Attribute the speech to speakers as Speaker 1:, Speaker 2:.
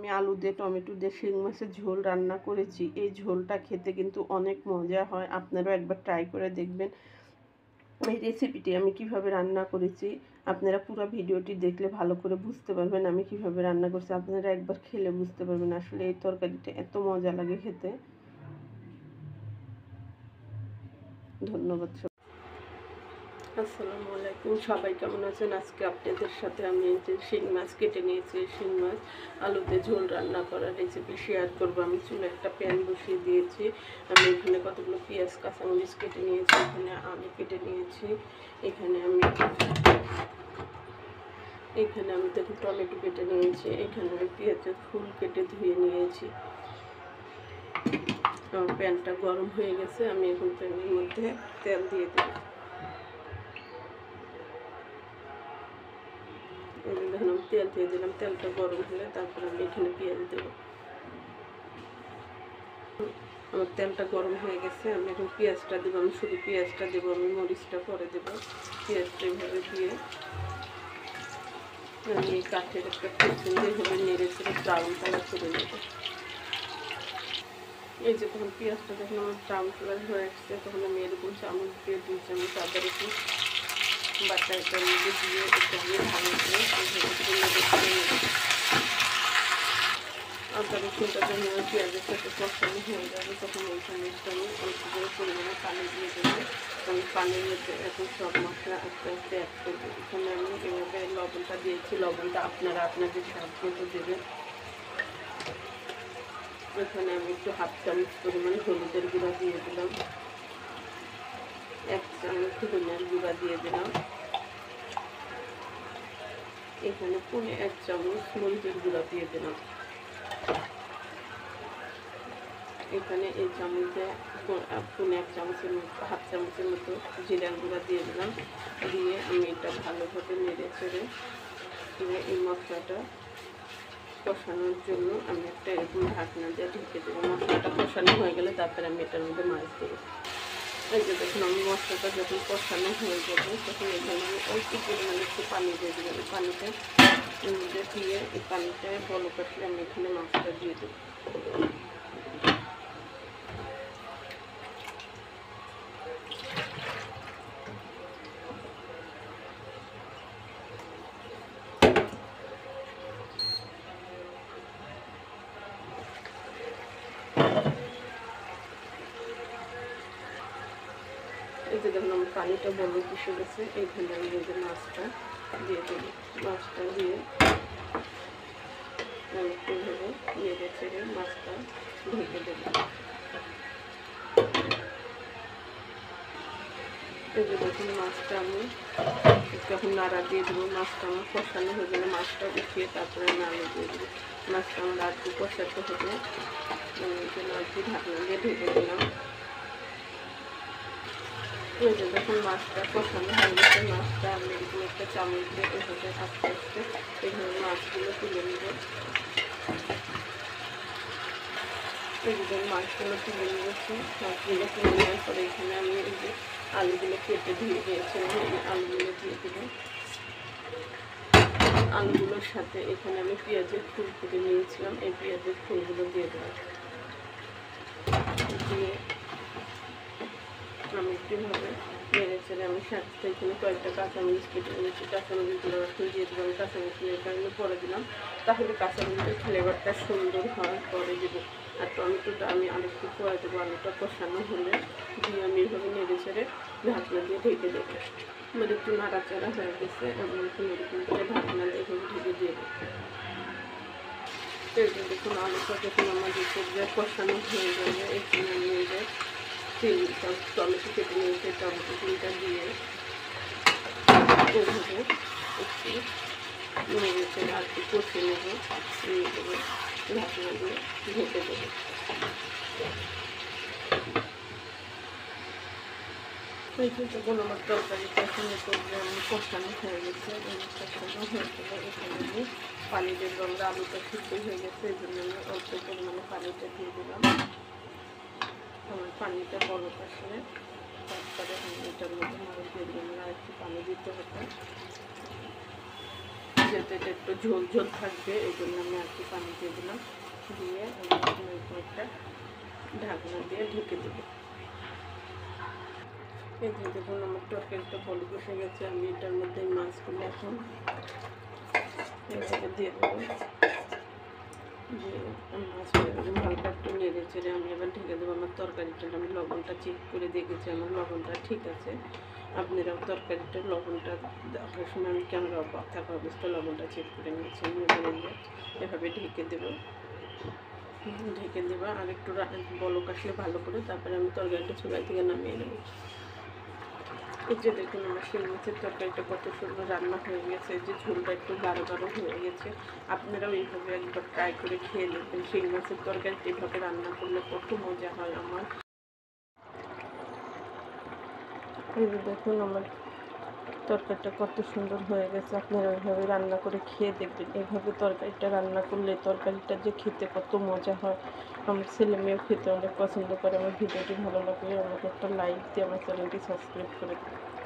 Speaker 1: আমি আলু দিয়ে টমেটো দিয়ে শিং মাছের ঝোল রান্না করেছি। এই ঝোলটা খেতে কিন্তু অনেক মজা হয়, আপনারাও একবার ট্রাই করে দেখবেন। এই রেসিপিটি আমি কিভাবে রান্না করেছি আপনারা পুরো ভিডিওটি দেখলে ভালো করে বুঝতে পারবেন আমি কিভাবে রান্না করছি। আপনারা একবার খেলে বুঝতে পারবেন আসলে এই তরকারিটা এত মজা লাগে খেতে। ধন্যবাদ। আসসালামু আলাইকুম, সবাই কেমন আছেন? আজকে আপনাদের সাথে আমি যে শিং মাছ কেটে নিয়েছি, শিং মাছ আলুতে ঝোল রান্না করার রেসিপি শেয়ার করব। আমি চুলে একটা প্যান বসিয়ে দিয়েছি। আমি এখানে কতগুলো পেঁয়াজ কাঁচামরিচ কেটে নিয়েছি, এখানে আলু কেটে নিয়েছি, এখানে আমি দেখুন টমেটো কেটে নিয়েছি, এখানে আমি পেঁয়াজের ফুল কেটে ধুয়ে নিয়েছি। আমার প্যানটা গরম হয়ে গেছে, আমি এখন প্যানের মধ্যে তেল দিয়ে দেব। দেখুন আমি তেল দিয়ে দিলাম, তেলটা গরম হলে তারপর আমি এখানে পেঁয়াজ দেব। আমার তেলটা গরম হয়ে গেছে, আমি এখন পেঁয়াজটা দেবো। আমি শুধু পেঁয়াজটা দেবো, আমি মরিচটা পরে দেবো। পেঁয়াজটা এইভাবে দিয়ে আমি এই কাঠের একটা পেছন যেভাবে নেড়ে ছেড়ে ব্রাউন কালার করে নেবো। এই যে তখন পেঁয়াজটা যখন আমার ব্রাউন কালার হয়ে আসছে, তখন আমি এরকম চামচ দিয়ে 2 চামচ আদা রসুন বাটা এটার মধ্যে দিয়ে এটা আমি ভালো করে আদা রসুনটা যখন আমার পেঁয়াজের সাথে কষানো হয়ে যাবে, তখন ওই চামচটা আমি অল্প করে পরিমাণে পানি দিয়ে দেবো। আমি পানির মধ্যে এখন সব মশলা আস্তে আস্তে অ্যাড করবো। এখানে আমি এভাবে লবণটা দিয়েছি, লবণটা আপনারা আপনাদের স্বাদ মতো দেবেন। এখানে আমি একটু 1/2 চামচ পরিমাণ হলুদের গুঁড়া দিয়ে দিলাম, 1 চামচ ধনিয়ার গুঁড়া দিয়ে দিলাম, এখানে 1 চামচ মরিচের গুঁড়া দিয়ে দিলাম, এখানে এই চামচে 1 চামচের মতো 1/2 চামচের মতো জিরার গুঁড়া দিয়ে দিলাম। দিয়ে আমি এটা ভালোভাবে নেড়ে চেড়ে এই মশলাটা কষানোর জন্য আমি একটা এরকম ঢাকনা দিয়ে ঢেকে দেবো। মশলাটা কষানো হয়ে গেলে তারপরে আমি এটার মধ্যে মাছ দেবো। এই যে দেখুন আমি মশলাটা যখন কষানো হয়ে যাবে, তখন এখানে আমি অল্প পরিমাণে একটু পানি দিয়ে দেবো। এই পানিটা মধ্যে দিয়ে এই পানিটায় বলক আসলে আমি এখানে মাছটা দিয়ে দেবো। এই যে দেখুন আমার পানিটা বলক এসে গেছে, এইখানে আমি এই যে মাছটা দিয়ে দেবো। মাছটা দিয়ে আমি এইভাবে নেড়ে চেড়ে মাছটা ঢেকে দেবো। এই যে দেখুন মাছটা আমি যখন নাড়া দিয়ে দেবো, মাছটা আমার কষানো হয়ে গেলে মাছটা উঠিয়ে তারপরে আমি আলু দিয়ে দেবো। মাছটা আমার আর একটু কষাতে হবে, জন্য আর কি ঢাকনা দিয়ে ঢেকে দিলাম। এই যে দেখুন মাছটা কষানো হয়ে গেছে, মাছটা আমি এরকম একটা চামচ দিয়ে এভাবে আস্তে আস্তে এইভাবে মাছগুলো তুলে নেব। এই যে মাছগুলো তুলে নিয়েছি, মাছগুলো তুলে নেওয়ার পরে এখানে আমি এই যে আলুগুলো কেটে ধুয়ে দিয়েছিলাম, এই আলুগুলো দিয়ে দেবো। আলুগুলোর সাথে এখানে আমি পেঁয়াজের ফুল কেটে নিয়েছিলাম, এই পেঁয়াজের ফুলগুলো দিয়ে দেবো। দিয়ে আমি একটুভাবে নেড়ে চেড়ে আমি সাথে এখানে কয়েকটা কাঁচামরিচ কেটে নিয়েছি, কাঁচামরিচগুলো এখন দিয়ে দেবো। আমি কাঁচামরিচের কারণে পরে দিলাম, তাহলে কাঁচামরিচের ফ্লেভারটা সুন্দর হওয়ার পরে দেবো। আর টমেটোটা আমি আরেকটু পরে দেবো। আলুটা কষানো হলে দিয়ে আমি এভাবে নেড়ে চেড়ে ঢাকনা দিয়ে ঢেকে দেবো। আমার একটু নাড়াচাড়া হয়ে গেছে, আমি একটু এরকম করে ঢাকনা দিয়ে এভাবে ঢেকে দিয়ে দেবো। দেখুন আলুটা যখন আমাদের কষানো হয়ে যাবে, এখানে আমি এই যে টমেটো কেটে নিয়েছি, টমেটো ফুলটা দিয়ে এইভাবে একটু নেড়ে চেড়ে আর একটু কষে নেবো, নিয়ে দেবো, ঢাকনা দিয়ে ঢেকে দেবো। যখন আমার তরকারিটা এখানে কষানো হয়ে গেছে, কষানো হয়ে গেলে এখানে আমি পানি দেবো। আমরা আলুটা সিদ্ধ হয়ে গেছে, এই জন্য আমি অল্প পরিমাণে পানিটা দিয়ে দিলাম। আমার পানিটা বলক আসলে তারপরে আমি এটার মধ্যে মাছ দিয়ে দিলাম, আর একটু পানি দিতে হতো। যেহেতু এটা একটু ঝোল ঝোল থাকবে এই জন্য আমি আর কি পানি দিয়ে দিলাম, দিয়ে একটা ঢাকনা দিয়ে ঢেকে দেবো। এই যে দেখুন আমার তরকারিটা বলে বসে গেছে। আমি এটার মধ্যে মাছগুলো এখন এইভাবে দিয়ে দেবো, যে মাছটা হালকা একটু নেড়ে চেড়ে আমি এবার ঢেকে দেবো। আমার তরকারিটা আমি লবণটা চেক করে দেখেছি, আমার লবণটা ঠিক আছে। আপনারাও তরকারিটা লবণটা দেওয়ার সময় আমি ক্যামেরা অফ থাকা অবস্থায় লবণটা চেক করে নিয়েছি। আমি এভাবে ঢেকে দেবো, ঢেকে দেবো আর একটু বলক আসলে ভালো করে, তারপরে আমি তরকারিটা চুলাই থেকে নামিয়ে নেব। এই যে দেখুন আমার শিং মাছের তরকারিটা কত সুন্দর রান্না হয়ে গেছে, যে ঝোলটা একটু গাঢ় গাঢ় হয়ে গেছে। আপনারাও এইভাবে একবার ট্রাই করে খেয়ে দেখবেন। শিং মাছের তরকারিটা এইভাবে রান্না করলে কত মজা হয় আমার। এই যে দেখুন আমার তরকারিটা কত সুন্দর হয়ে গেছে। আপনারা ওইভাবে রান্না করে খেয়ে দেখবেন। এইভাবে তরকারিটা রান্না করলে তরকারিটা যে খেতে কত মজা হয়। আমার ছেলে মেয়েও খেতে অনেক পছন্দ করে। আমার ভিডিওটি ভালো লাগলে আমাকে একটা লাইক দিয়ে আমার চ্যানেলটি সাবস্ক্রাইব করে দেবেন।